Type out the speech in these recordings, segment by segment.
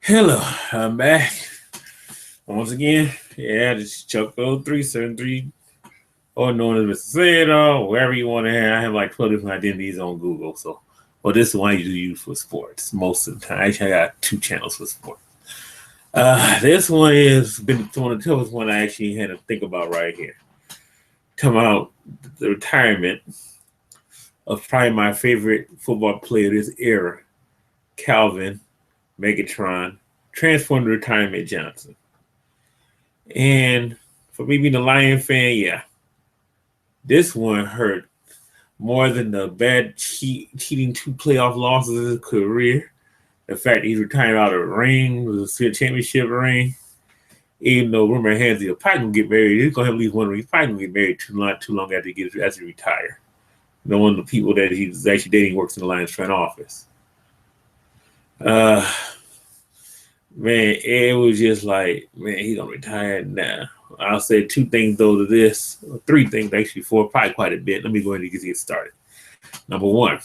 Hello, I'm back once again. Yeah, just Choco 373, or known as Mr. Say It All, wherever you want to have. I have like 12 different identities on Google. So, well, this is one I usually use for sports most of the time. Actually, I got two channels for sports. This one has been one of the toughest one I actually had to think about right here. Come out the retirement of probably my favorite football player this era, Calvin Megatron, transformed to retirement Johnson. And for me being a Lion fan, yeah, this one hurt more than the bad cheating two playoff losses of his career. The fact he's retiring out of the ring with a championship ring. Even though rumor has it, he'll probably gonna get married. He's gonna have at least one ring. He's probably gonna get married too long after he retire. One of the people that he's actually dating works in the Lions front office. Uh Man, it was just like, man, he's gonna retire now. I'll say two things though to this, or three things actually, four, probably quite a bit. Let me go ahead and get started. Number one,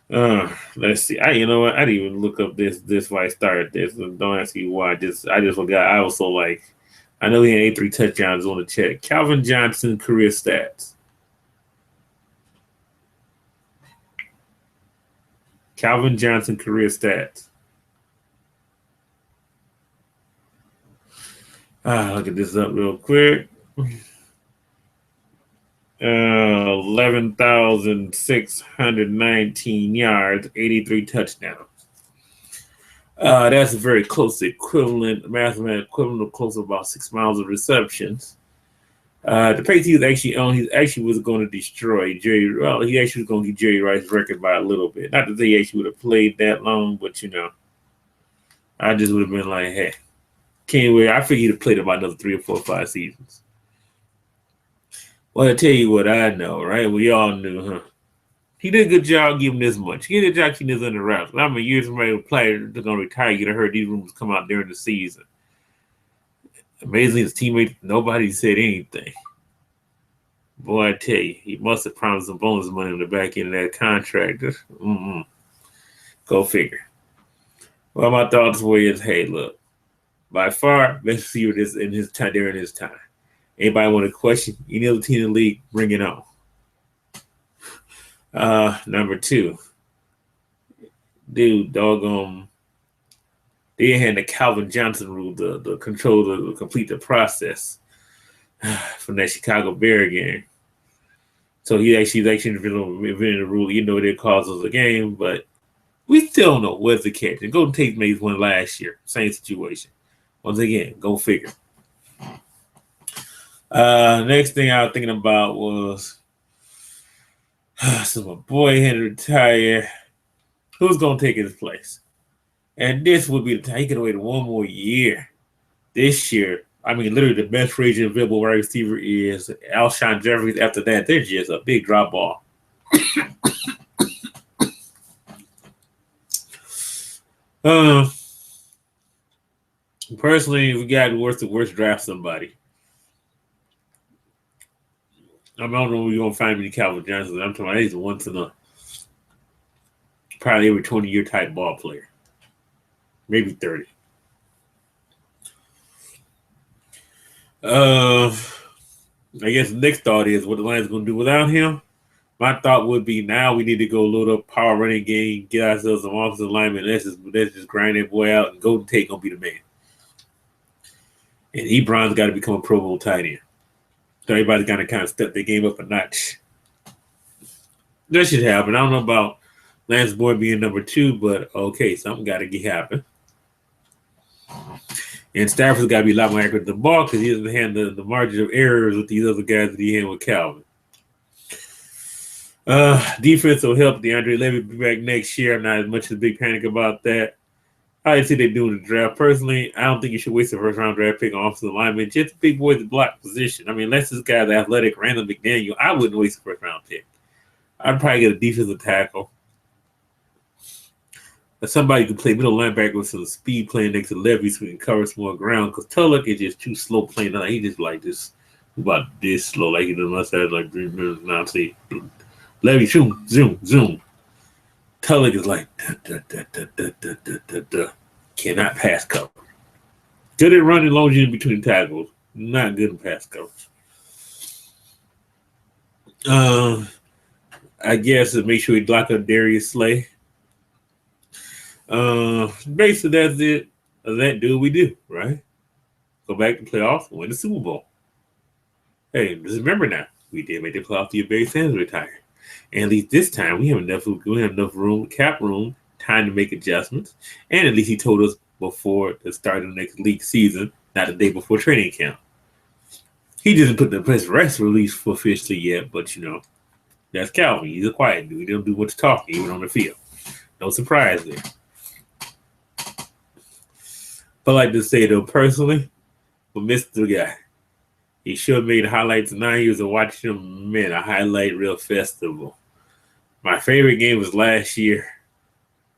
let's see. You know what? I didn't even look up this why I started this. Don't ask me why. I just forgot. I was so like, I know he had 83 touchdowns on the check. Calvin Johnson career stats. Calvin Johnson career stats. Look at this up real quick. 11,619 yards, 83 touchdowns. That's a very close equivalent, mathematical equivalent of close to about 6 miles of receptions. The pace he was actually on, he actually was going to destroy Jerry. Well, he actually was going to get Jerry Rice's record by a little bit. Not that he actually would have played that long, but I just would have been like, hey, can't wait. I figured he'd have played about another 3 or 4 or 5 seasons. Well, I tell you what I know, right? We all knew, huh? He did a good job giving this much. He did a job keeping this under wraps. I mean, years somebody was playing, they're going to retire. You'd have heard these rumors come out during the season. Amazingly, his teammates, nobody said anything. Boy, I tell you, he must have promised some bonus money on the back end of that contract. Go figure. Well, my thoughts were is, hey, look, by far, best receiver this in his time during his time. Anybody want to question any other team in the league? Bring it on. Number two, dude, doggone, they had the Calvin Johnson rule, the control to complete the process from that Chicago Bear game. So he's actually invented the rule, even though it causes a game, but we still don't know what's the catch. And Golden Tate made one last year, same situation. Once again, go figure. Next thing I was thinking about was, so my boy had to retire. Who's going to take his place? And this would be the time he could wait one more year. This year, I mean, literally the best free agent available wide receiver is Alshon Jeffries. After that, there's just a big drop ball. Personally, we got worst draft somebody. I don't know where you're going to find me Calvin Johnson. I'm talking about he's a once in a probably every 20-year type ball player. Maybe 30. I guess the next thought is what the Lions going to do without him. My thought would be now we need to go load up power running game, get ourselves some offensive alignment. Let's just grind that boy out, and Golden Tate going to be the man. And Ebron's got to become a Pro Bowl tight end. So everybody's got to kind of step their game up a notch. That should happen. I don't know about Lance Boyd being number 2, but okay, something got to happen. And Stafford's got to be a lot more accurate with the ball because he doesn't have the margin of errors with these other guys that he had with Calvin. Defense will help DeAndre Levy be back next year. I'm not as much of a big panic about that. I see they do the draft. Personally, I don't think you should waste a first-round draft pick on offensive lineman. Just big boy the block position. I mean, unless this guy's athletic, Randall McDaniel, I wouldn't waste a first-round pick. I'd probably get a defensive tackle. But somebody who can play middle linebacker with some speed playing next to Levy so he can cover some more ground. Because Tulloch is just too slow playing. He just like this, about this slow. Like he does must have like 3 minutes now. See, Levy, zoom. Tulloch is like, da. Cannot pass cover. Good at running long in between tackles. Not good in pass coverage. I guess to make sure we block up Darius Slay. Basically, that's it. That do what we do, right? Go back to playoffs, win the Super Bowl. Hey, just remember now, we did make the playoffs till Barry Sanders retired. And at least this time, we have enough room, cap room, time to make adjustments. And at least he told us before the start of the next league season, not the day before training camp. He doesn't put the press release for officially yet, but that's Calvin. He's a quiet dude. He don't do much talking, even on the field. No surprise there. But I like to say, though, personally, for Mr. Guy, he should have made highlights 9 years of watching him, man, a highlight reel festival. My favorite game was last year.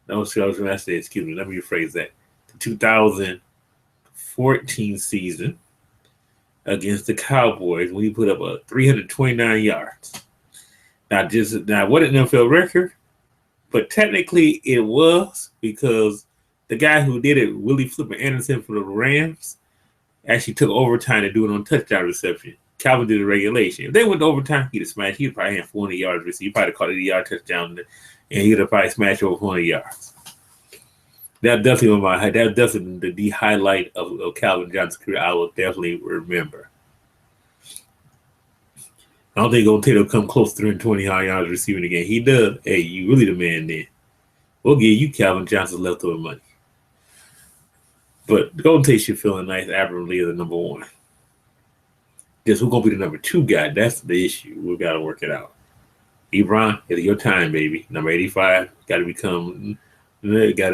That was what I was going to say. Excuse me. Let me rephrase that. The 2014 season against the Cowboys when he put up a 329 yards. Now, what an NFL record, but technically it was because the guy who did it, Willie Flipper Anderson for the Rams, actually took overtime to do it on touchdown reception. Calvin did a regulation. If they went to overtime, he'd have smashed. He'd probably have 400 yards received. He probably caught an 80-yard touchdown, and he'd have probably smashed over 400 yards. That definitely definitely the highlight of Calvin Johnson's career. I will definitely remember. I don't think Golden Tate will come close to 320 yards receiving again. He does. Hey, you really the man then. We'll give you Calvin Johnson's leftover money. But Golden Tate should feel a nice Abram Lee as the number one. Just who's going to be the number two guy? That's the issue. We've got to work it out. Ebron, it's your time, baby. Number 85, got to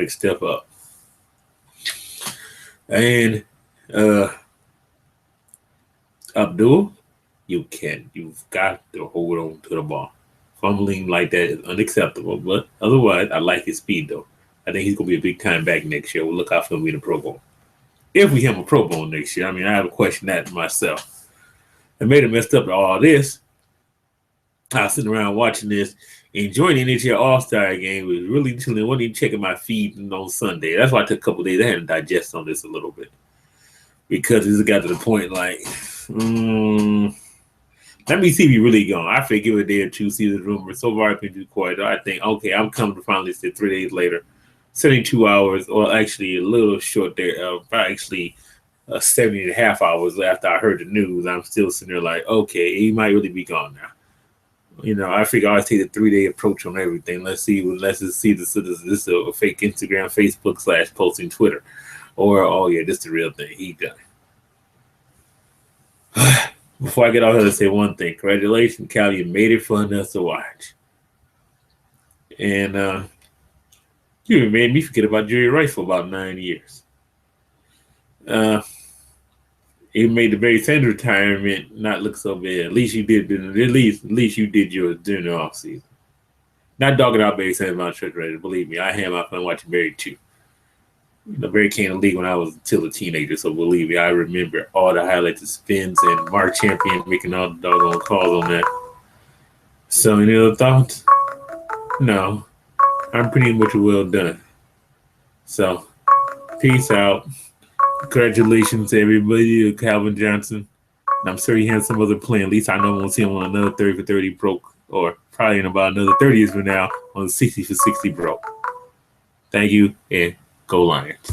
step up. And Abdul, you've got to hold on to the ball. Fumbling like that is unacceptable. But otherwise, I like his speed, though. I think he's going to be a big-time back next year. We'll look out for him in the Pro Bowl. If we have a Pro Bowl next year. I mean, I have a question that myself. I made it messed up to all this. I was sitting around watching this, enjoying the NHL All-Star game. Was really chilling. Wasn't even checking my feed on Sunday. That's why I took a couple of days. I had to digest on this a little bit. Because it got to the point like, let me see if he really gone. I figured give it a day or two, see the rumor. So far, I've been too quiet. I think, okay, I'm coming to finally sit 3 days later. 72 hours, or actually a little short there, actually 70 and a half hours after I heard the news. I'm still sitting there like, okay, he might really be gone now. I figure I always take a 3-day approach on everything. Let's see this is a fake Instagram, Facebook / posting Twitter. Or, oh yeah, this is the real thing. He done. Before I get off here, let's say one thing. Congratulations, Cal. You made it fun us to watch. And you made me forget about Jerry Rice for about 9 years. It made the Barry Sanders retirement not look so bad. At least you did. At least you did yours during the offseason. Not dogging out Barry Sanders, my church ready. Believe me, I had my fun watching Barry too. Barry came in the league when I was still a teenager, so believe me, I remember all the highlights of spins and Mark Champion making all the doggone calls on that. So, any other thoughts? No. I'm pretty much well done. So, peace out. Congratulations to everybody, Calvin Johnson. And I'm sure he has some other plan. At least I know I won't see him on another 30 for 30 broke, or probably in about another 30 years from now on the 60 for 60 broke. Thank you, and go Lions.